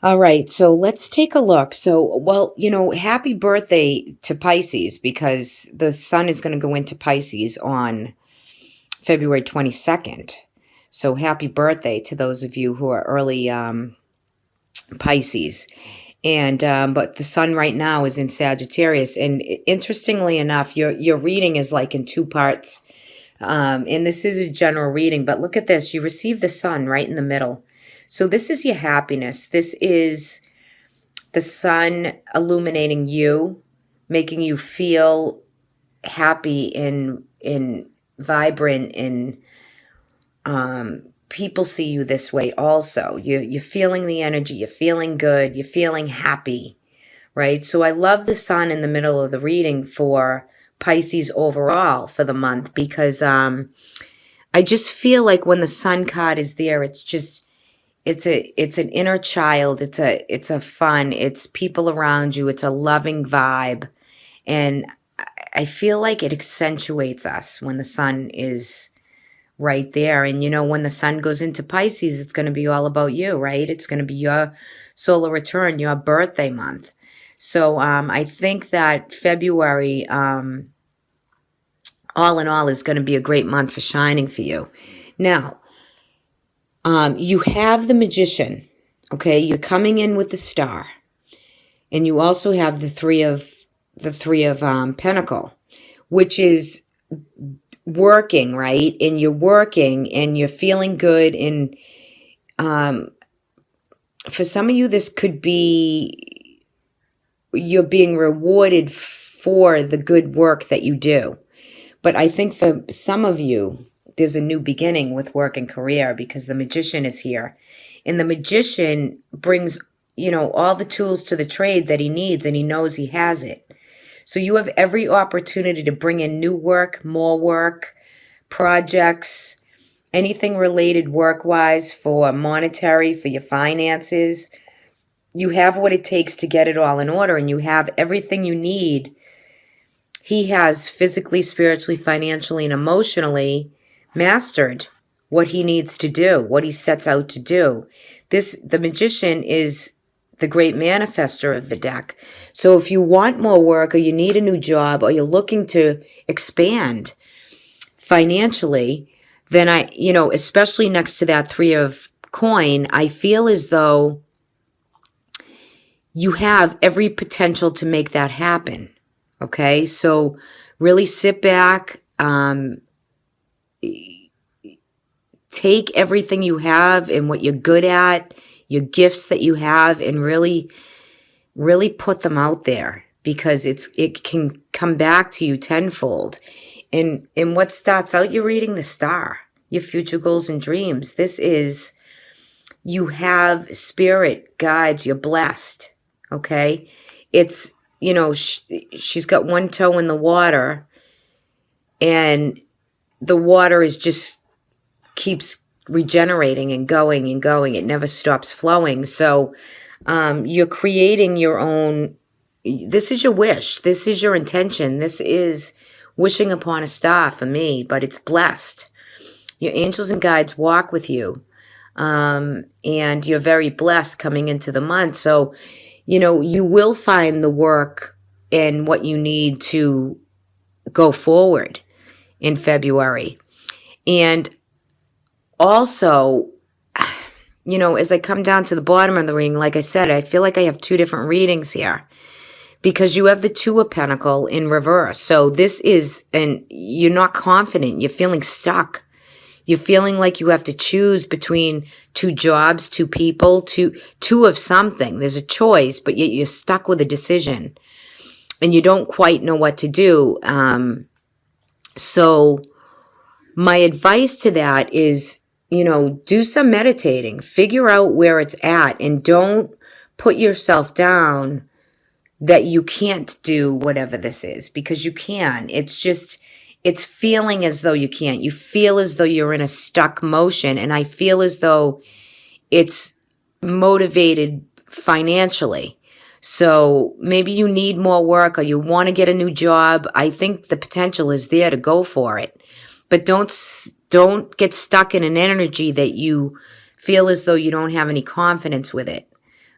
All right, so let's take a look. So, well, happy birthday to Pisces because the sun is going to go into Pisces on February 22nd. So, happy birthday to those of you who are early Pisces. And but the sun right now is in Sagittarius, and interestingly enough, your reading is like in two parts. And this is a general reading, but look at this. You receive the sun right in the middle. So this is your happiness. This is the sun illuminating you, making you feel happy and vibrant, and people see you this way also. You're feeling the energy, you're feeling good, you're feeling happy, right? So I love the sun in the middle of the reading for Pisces overall for the month because I just feel like when the sun card is there, it's an inner child. It's a fun. It's people around you. It's a loving vibe, and I feel like it accentuates us when the sun is right there. And when the sun goes into Pisces, it's going to be all about you, right? It's going to be your solar return, your birthday month. So I think that February, all in all, is going to be a great month for shining for you. Now, you have the Magician, okay? You're coming in with the Star, and you also have the three of Pentacle, which is working, right? And you're working, and you're feeling good. And for some of you, this could be you're being rewarded for the good work that you do. But I think for some of you, there's a new beginning with work and career because the Magician is here. And the Magician brings, all the tools to the trade that he needs, and he knows he has it. So you have every opportunity to bring in new work, more work, projects, anything related work-wise for monetary, for your finances. You have what it takes to get it all in order, and you have everything you need. He has physically, spiritually, financially, and emotionally mastered what he needs to do, what he sets out to do. The Magician is the great manifester of the deck. So if you want more work, or you need a new job, or you're looking to expand financially, then especially next to that Three of Coin, I feel as though you have every potential to make that happen. Okay, so really sit back, take everything you have and what you're good at, your gifts that you have, and really, really put them out there because it can come back to you tenfold. And what starts out, you're reading the Star, your future goals and dreams. This is, you have spirit guides, you're blessed, okay? It's, she's got one toe in the water, and the water is just keeps regenerating and going and going. It never stops flowing. So you're creating your own. This is your wish. This is your intention. This is wishing upon a star for me, but it's blessed. Your angels and guides walk with you, and you're very blessed coming into the month. So, you will find the work and what you need to go forward in February. And also, as I come down to the bottom of the reading, like I said, I feel like I have two different readings here because you have the Two of Pentacle in reverse. So this is, and you're not confident. You're feeling stuck. You're feeling like you have to choose between two jobs, two people, two of something. There's a choice, but yet you're stuck with a decision and you don't quite know what to do. So my advice to that is, do some meditating, figure out where it's at, and don't put yourself down that you can't do whatever this is, because you can. It's feeling as though you can't. You feel as though you're in a stuck motion, and I feel as though it's motivated financially. So maybe you need more work, or you want to get a new job. I think the potential is there to go for it. But don't get stuck in an energy that you feel as though you don't have any confidence with it.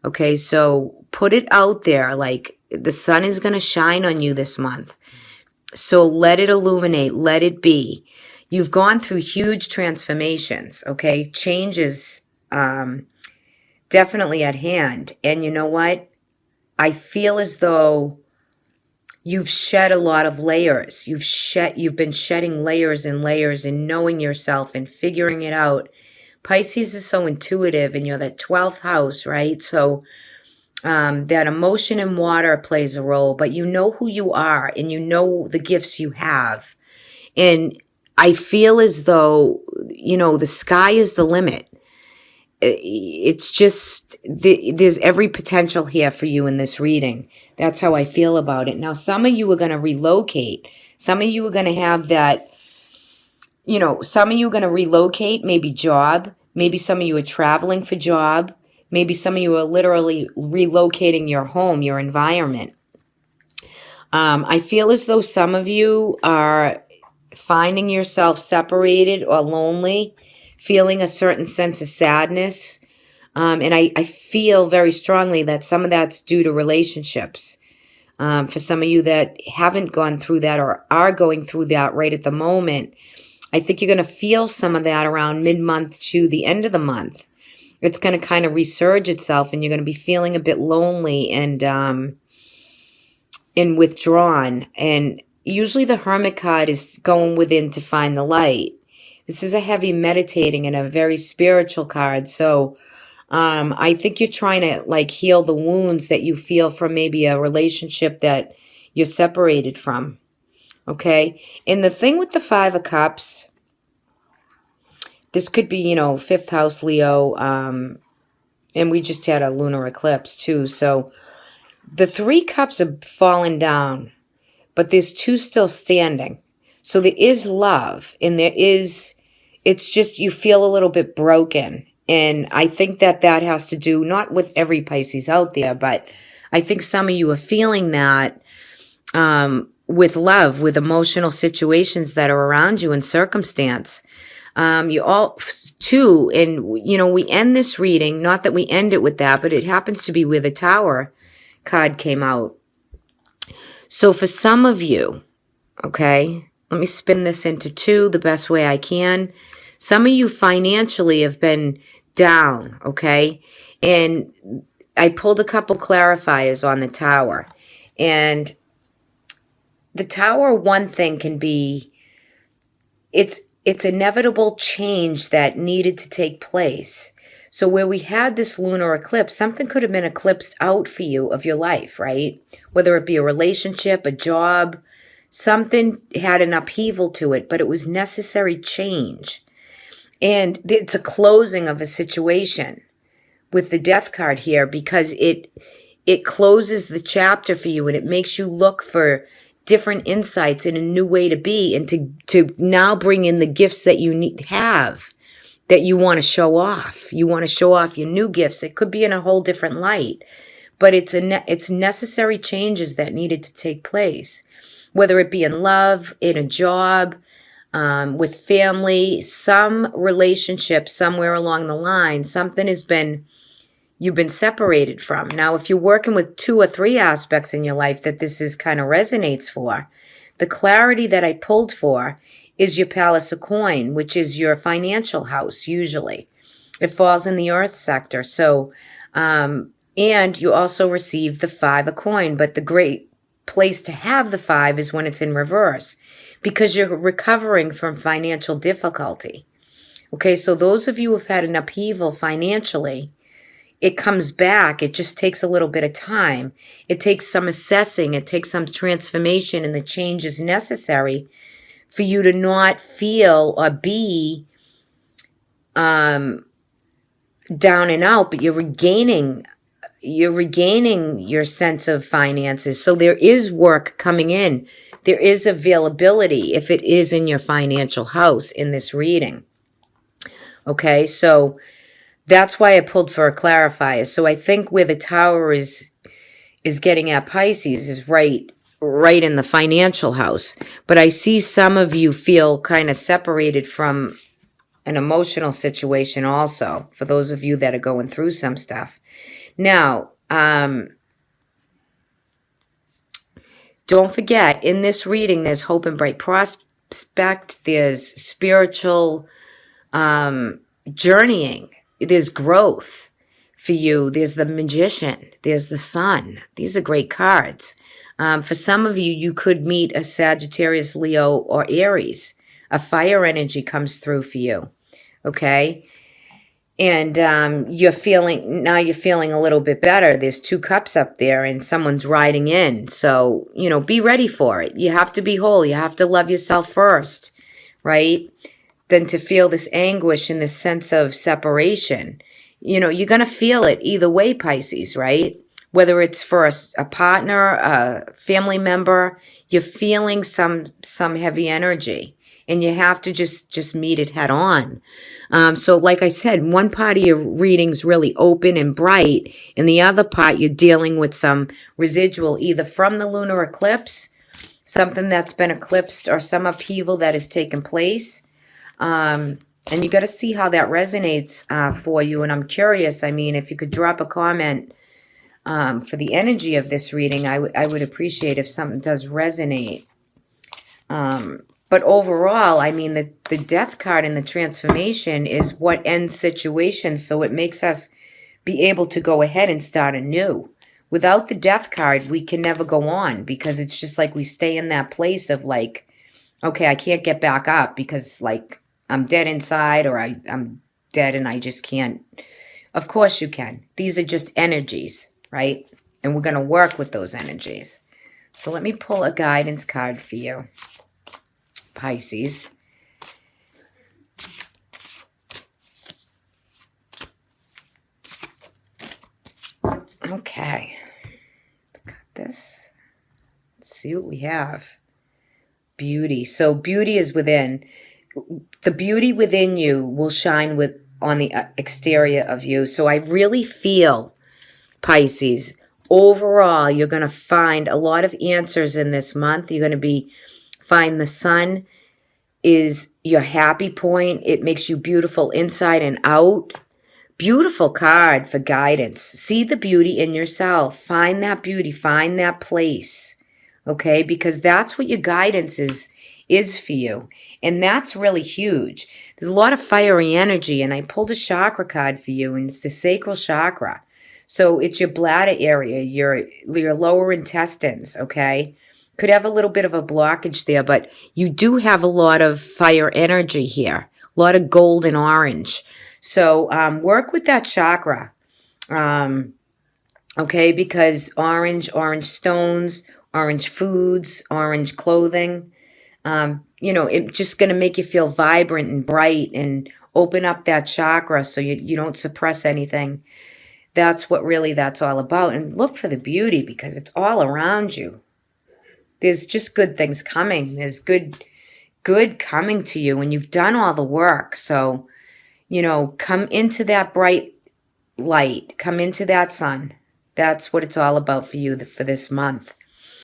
Okay, so put it out there, like the sun is going to shine on you this month. So let it illuminate, let it be. You've gone through huge transformations, okay? Changes definitely at hand. And you know what? I feel as though you've shed a lot of layers. You've been shedding layers and layers and knowing yourself and figuring it out. Pisces is so intuitive, and you're that 12th house, right? So that emotion and water plays a role, but you know who you are and you know the gifts you have. And I feel as though, the sky is the limit. It's just, there's every potential here for you in this reading. That's how I feel about it. Now, some of you are going to relocate. Some of you are going to have that, some of you are going to relocate, maybe job. Maybe some of you are traveling for job. Maybe some of you are literally relocating your home, your environment. I feel as though some of you are finding yourself separated or lonely, feeling a certain sense of sadness. And I feel very strongly that some of that's due to relationships. For some of you that haven't gone through that or are going through that right at the moment, I think you're going to feel some of that around mid-month to the end of the month. It's going to kind of resurge itself, and you're going to be feeling a bit lonely and withdrawn. And usually the Hermit card is going within to find the light. This is a heavy meditating and a very spiritual card. So I think you're trying to heal the wounds that you feel from maybe a relationship that you're separated from. Okay. And the thing with the 5 of Cups, this could be, 5th house Leo. And we just had a lunar eclipse too. So the 3 cups are falling down, but there's 2 still standing. So there is love, and it's just you feel a little bit broken. And I think that has to do, not with every Pisces out there, but I think some of you are feeling that with love, with emotional situations that are around you and circumstance. You all, too, and, we end this reading, not that we end it with that, but it happens to be where the Tower card came out. So for some of you, okay, let me spin this into 2 the best way I can. Some of you financially have been down, okay? And I pulled a couple clarifiers on the Tower. And the Tower, one thing can be, it's inevitable change that needed to take place. So where we had this lunar eclipse, something could have been eclipsed out for you of your life, right? Whether it be a relationship, a job, something had an upheaval to it, but it was necessary change. And it's a closing of a situation with the Death card here, because it closes the chapter for you, and it makes you look for different insights and a new way to be, and to now bring in the gifts that you have, that you want to show off. You want to show off your new gifts. It could be in a whole different light, but it's necessary changes that needed to take place, whether it be in love, in a job, with family, some relationship somewhere along the line, something you've been separated from. Now, if you're working with 2 or 3 aspects in your life that this is kind of resonates for, the clarity that I pulled for is your Palace of Coin, which is your financial house, usually. It falls in the earth sector. So, and you also receive the 5 of Coin, but the great place to have the 5 is when it's in reverse, because you're recovering from financial difficulty. Okay, so those of you who have had an upheaval financially, it comes back. It just takes a little bit of time. It takes some assessing. It takes some transformation, and the change is necessary for you to not feel or be down and out, but you're regaining your sense of finances. So there is work coming in. There is availability if it is in your financial house in this reading. Okay, so that's why I pulled for a clarifier. So I think where the Tower is getting at Pisces is right in the financial house. But I see some of you feel kind of separated from an emotional situation also, for those of you that are going through some stuff. Now, don't forget, in this reading, there's hope and bright prospect. There's spiritual journeying. There's growth for you. There's the Magician. There's the Sun. These are great cards. For some of you, you could meet a Sagittarius, Leo, or Aries. A fire energy comes through for you. Okay? And you're feeling a little bit better. There's 2 cups up there and someone's riding in. So, be ready for it. You have to be whole. You have to love yourself first, right? Then to feel this anguish and this sense of separation. You're going to feel it either way, Pisces, right? Whether it's for a partner, a family member, you're feeling some heavy energy. And you have to just meet it head on. So like I said, one part of your reading's really open and bright, and the other part you're dealing with some residual, either from the lunar eclipse, something that's been eclipsed, or some upheaval that has taken place. And you got to see how that resonates for you. And I'm curious, if you could drop a comment for the energy of this reading, I would appreciate if something does resonate. But overall, the death card in the transformation is what ends situations, so it makes us be able to go ahead and start anew. Without the death card, we can never go on, because it's just like we stay in that place of like, okay, I can't get back up because like I'm dead inside, or I'm dead and I just can't. Of course you can. These are just energies, right? And we're going to work with those energies. So let me pull a guidance card for you, Pisces. Okay. Let's cut this. Let's see what we have. Beauty. So beauty is within. The beauty within you will shine on the exterior of you. So I really feel, Pisces, overall, you're going to find a lot of answers in this month. You're going to find the sun is your happy point. It makes you beautiful inside and out. Beautiful card for guidance. See the beauty in yourself. Find that beauty. Find that place. Okay? Because that's what your guidance is for you. And that's really huge. There's a lot of fiery energy, and I pulled a chakra card for you, and it's the sacral chakra. So it's your bladder area, your lower intestines, okay? Could have a little bit of a blockage there, but you do have a lot of fire energy here, a lot of gold and orange. So work with that chakra, okay? Because orange stones, orange foods, orange clothing, it's just going to make you feel vibrant and bright and open up that chakra so you don't suppress anything. That's what really that's all about. And look for the beauty, because it's all around you. There's just good things coming. There's good coming to you, and you've done all the work. So, come into that bright light. Come into that sun. That's what it's all about for you for this month.